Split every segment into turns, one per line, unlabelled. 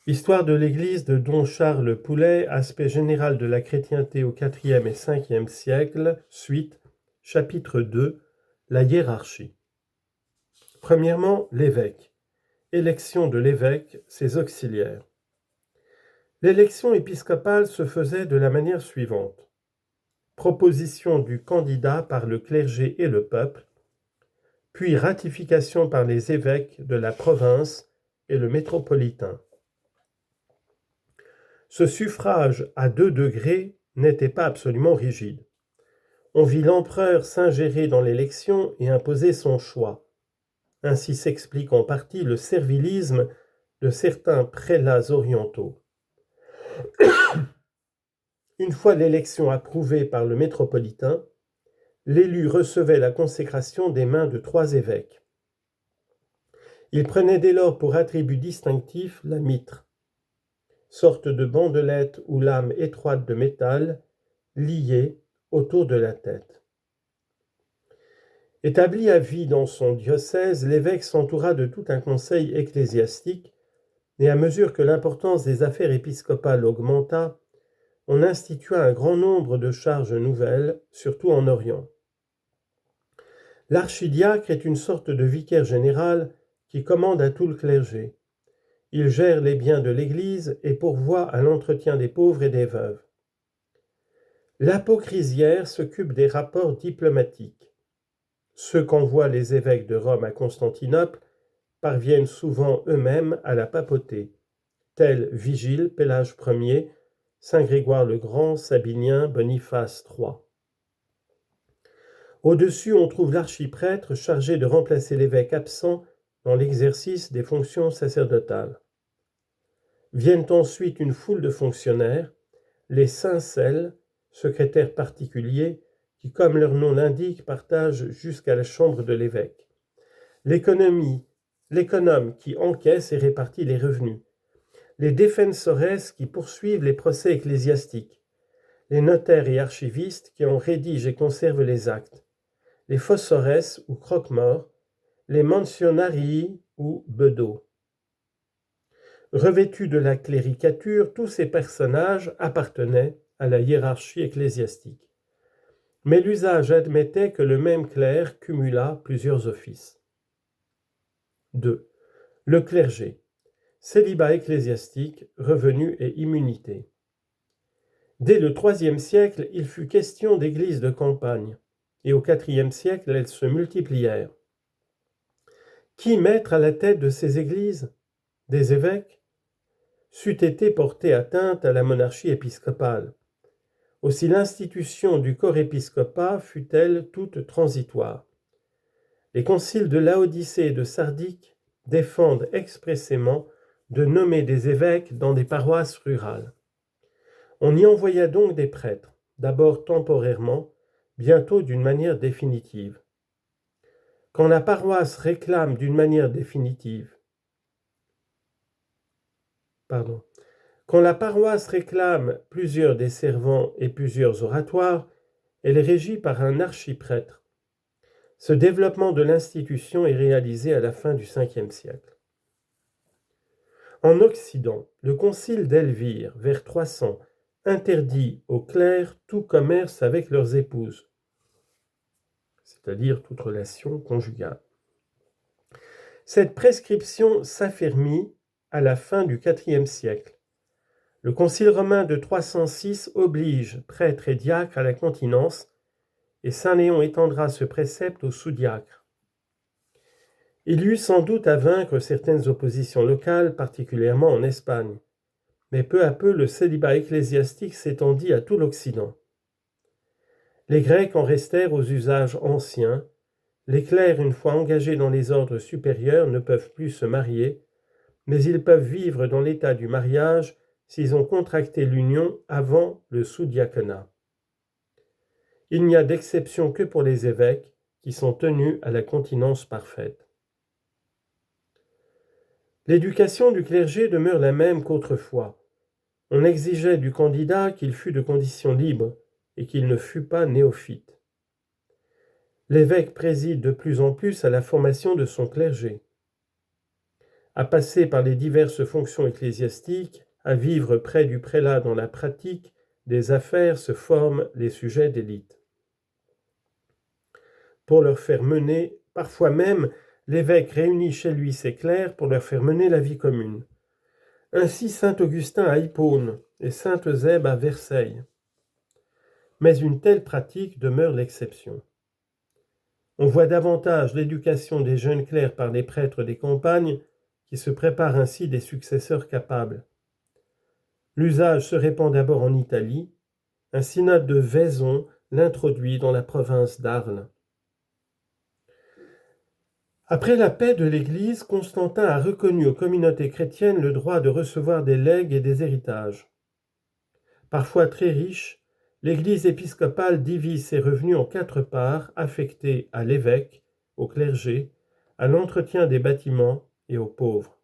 Histoire de l'Église de Don Charles Poulet, aspect général de la chrétienté au IVe et Ve siècle, suite, chapitre 2, la hiérarchie. Premièrement, l'évêque. Élection de l'évêque, ses auxiliaires. L'élection épiscopale se faisait de la manière suivante. Proposition du candidat par le clergé et le peuple, puis ratification par les évêques de la province et le métropolitain. Ce suffrage à 2 degrés n'était pas absolument rigide. On vit l'empereur s'ingérer dans l'élection et imposer son choix. Ainsi s'explique en partie le servilisme de certains prélats orientaux. Une fois l'élection approuvée par le métropolitain, l'élu recevait la consécration des mains de 3 évêques. Il prenait dès lors pour attribut distinctif la mitre, sorte de bandelette ou lame étroite de métal, liée autour de la tête. Établi à vie dans son diocèse, l'évêque s'entoura de tout un conseil ecclésiastique, et à mesure que l'importance des affaires épiscopales augmenta, on institua un grand nombre de charges nouvelles, surtout en Orient. L'archidiacre est une sorte de vicaire général qui commande à tout le clergé. Il gère les biens de l'Église et pourvoit à l'entretien des pauvres et des veuves. L'apocrisiaire s'occupe des rapports diplomatiques. Ceux qu'envoient les évêques de Rome à Constantinople parviennent souvent eux-mêmes à la papauté, tels Vigile, Pélage Ier, Saint Grégoire le Grand, Sabinien, Boniface III. Au-dessus, on trouve l'archiprêtre chargé de remplacer l'évêque absent dans l'exercice des fonctions sacerdotales. Viennent ensuite une foule de fonctionnaires, les syncelles, secrétaires particuliers, qui, comme leur nom l'indique, partagent jusqu'à la chambre de l'évêque. L'économe qui encaisse et répartit les revenus. Les defensores qui poursuivent les procès ecclésiastiques. Les notaires et archivistes qui en rédigent et conservent les actes. Les fossores ou croque-morts. Les mentionarii ou bedeaux. Revêtus de la cléricature, tous ces personnages appartenaient à la hiérarchie ecclésiastique. Mais l'usage admettait que le même clerc cumulât plusieurs offices. 2. Le clergé. Célibat ecclésiastique, revenus et immunité. Dès le IIIe siècle, il fut question d'églises de campagne, et au IVe siècle, elles se multiplièrent. Qui mettre à la tête de ces églises? Des évêques? C'eût été porter atteinte à la monarchie épiscopale. Aussi l'institution du corps épiscopat fut-elle toute transitoire. Les conciles de Laodicée et de Sardique défendent expressément de nommer des évêques dans des paroisses rurales. On y envoya donc des prêtres, d'abord temporairement, bientôt d'une manière définitive. Quand la paroisse réclame d'une manière définitive, Quand la paroisse réclame plusieurs desservants et plusieurs oratoires, elle est régie par un archiprêtre. Ce développement de l'institution est réalisé à la fin du Ve siècle. En Occident, le concile d'Elvire, vers 300, interdit aux clercs tout commerce avec leurs épouses, c'est-à-dire toute relation conjugale. Cette prescription s'affermit à la fin du IVe siècle. Le concile romain de 306 oblige prêtres et diacres à la continence, et saint Léon étendra ce précepte aux sous-diacres. Il y eut sans doute à vaincre certaines oppositions locales, particulièrement en Espagne, mais peu à peu le célibat ecclésiastique s'étendit à tout l'Occident. Les Grecs en restèrent aux usages anciens. Les clercs, une fois engagés dans les ordres supérieurs, ne peuvent plus se marier, mais ils peuvent vivre dans l'état du mariage s'ils ont contracté l'union avant le sous-diaconat. Il n'y a d'exception que pour les évêques, qui sont tenus à la continence parfaite. L'éducation du clergé demeure la même qu'autrefois. On exigeait du candidat qu'il fût de condition libre et qu'il ne fût pas néophyte. L'évêque préside de plus en plus à la formation de son clergé. à passer par les diverses fonctions ecclésiastiques, à vivre près du prélat dans la pratique des affaires se forment les sujets d'élite. Pour leur faire mener, parfois même, l'évêque réunit chez lui ses clercs pour leur faire mener la vie commune. Ainsi saint Augustin à Hippone et sainte Eusèbe à Versailles. Mais une telle pratique demeure l'exception. On voit davantage l'éducation des jeunes clercs par les prêtres des campagnes, qui se préparent ainsi des successeurs capables. L'usage se répand d'abord en Italie. Un synode de Vaison l'introduit dans la province d'Arles. Après la paix de l'Église, Constantin a reconnu aux communautés chrétiennes le droit de recevoir des legs et des héritages. Parfois très riche, l'Église épiscopale divise ses revenus en 4 parts affectées à l'évêque, au clergé, à l'entretien des bâtiments et aux pauvres.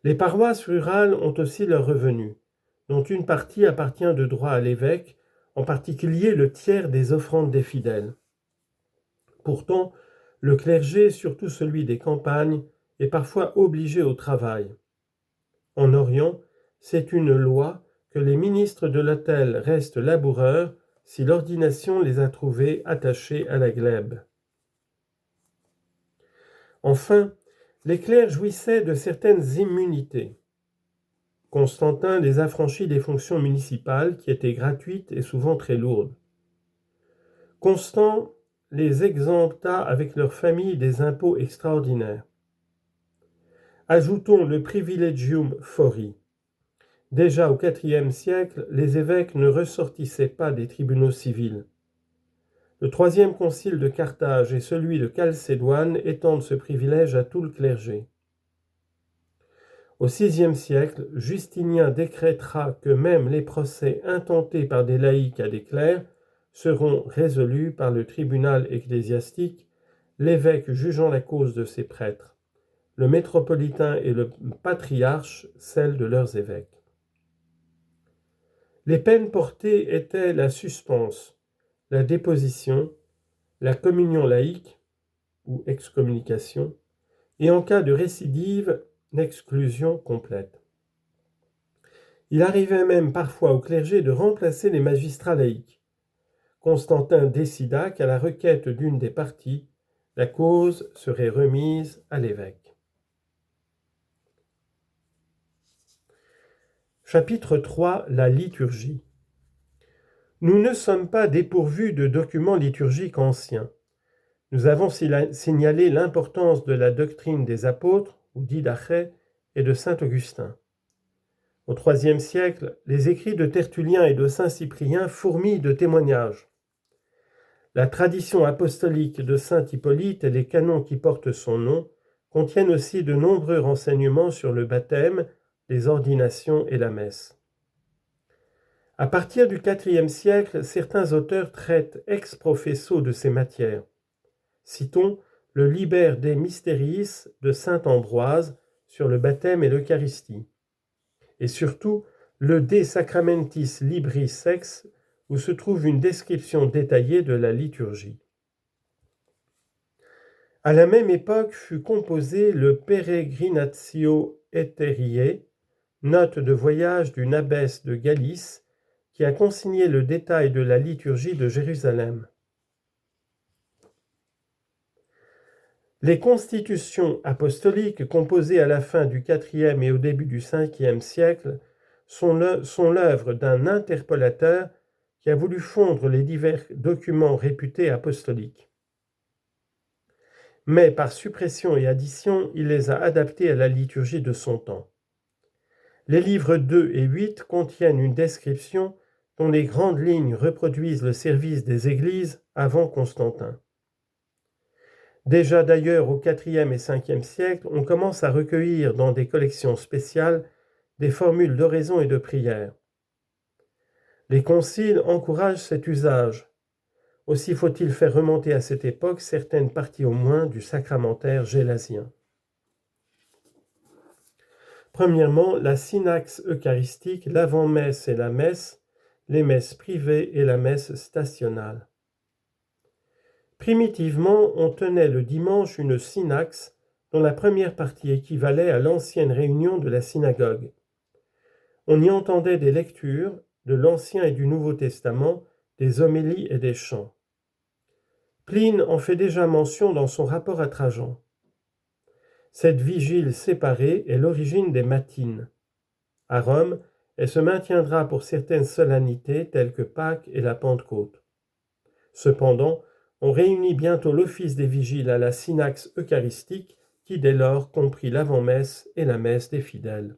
Les paroisses rurales ont aussi leurs revenus, dont une partie appartient de droit à l'évêque, en particulier le tiers des offrandes des fidèles. Pourtant, le clergé, surtout celui des campagnes, est parfois obligé au travail. En Orient, c'est une loi que les ministres de l'autel restent laboureurs si l'ordination les a trouvés attachés à la glèbe. Enfin, les clercs jouissaient de certaines immunités. Constantin les affranchit des fonctions municipales qui étaient gratuites et souvent très lourdes. Constant les exempta avec leur famille des impôts extraordinaires. Ajoutons le privilegium fori. Déjà au IVe siècle, les évêques ne ressortissaient pas des tribunaux civils. Le troisième concile de Carthage et celui de Chalcédoine étendent ce privilège à tout le clergé. Au VIe siècle, Justinien décrétera que même les procès intentés par des laïcs à des clercs seront résolus par le tribunal ecclésiastique, l'évêque jugeant la cause de ses prêtres, le métropolitain et le patriarche celle de leurs évêques. Les peines portées étaient la suspense, la déposition, la communion laïque ou excommunication, et en cas de récidive, l'exclusion complète. Il arrivait même parfois au clergé de remplacer les magistrats laïcs. Constantin décida qu'à la requête d'une des parties, la cause serait remise à l'évêque. Chapitre 3. La liturgie. Nous ne sommes pas dépourvus de documents liturgiques anciens. Nous avons signalé l'importance de la doctrine des apôtres, ou Didaché, et de saint Augustin. Au IIIe siècle, les écrits de Tertullien et de saint Cyprien fourmillent de témoignages. La tradition apostolique de saint Hippolyte et les canons qui portent son nom contiennent aussi de nombreux renseignements sur le baptême, les ordinations et la messe. À partir du IVe siècle, certains auteurs traitent ex professo de ces matières. Citons le Liber de Mysteriis de saint Ambroise sur le baptême et l'Eucharistie, et surtout le De Sacramentis Libris Sex, où se trouve une description détaillée de la liturgie. À la même époque fut composé le Peregrinatio Aetheriae, note de voyage d'une abbesse de Galice, qui a consigné le détail de la liturgie de Jérusalem. Les constitutions apostoliques, composées à la fin du IVe et au début du Ve siècle, sont l'œuvre d'un interpolateur qui a voulu fondre les divers documents réputés apostoliques. Mais par suppression et addition, il les a adaptés à la liturgie de son temps. Les livres 2 et 8 contiennent une description dont les grandes lignes reproduisent le service des églises avant Constantin. Déjà d'ailleurs au IVe et Ve siècle, on commence à recueillir dans des collections spéciales des formules d'oraison et de prière. Les conciles encouragent cet usage. Aussi faut-il faire remonter à cette époque certaines parties au moins du sacramentaire gélasien. Premièrement, la synaxe eucharistique, l'avant-messe et la messe, les messes privées et la messe stationnale. Primitivement, on tenait le dimanche une synaxe dont la première partie équivalait à l'ancienne réunion de la synagogue. On y entendait des lectures de l'Ancien et du Nouveau Testament, des homélies et des chants. Pline en fait déjà mention dans son rapport à Trajan. Cette vigile séparée est l'origine des matines. À Rome, elle se maintiendra pour certaines solennités telles que Pâques et la Pentecôte. Cependant, on réunit bientôt l'office des vigiles à la synaxe eucharistique qui dès lors comprit l'avant-messe et la messe des fidèles.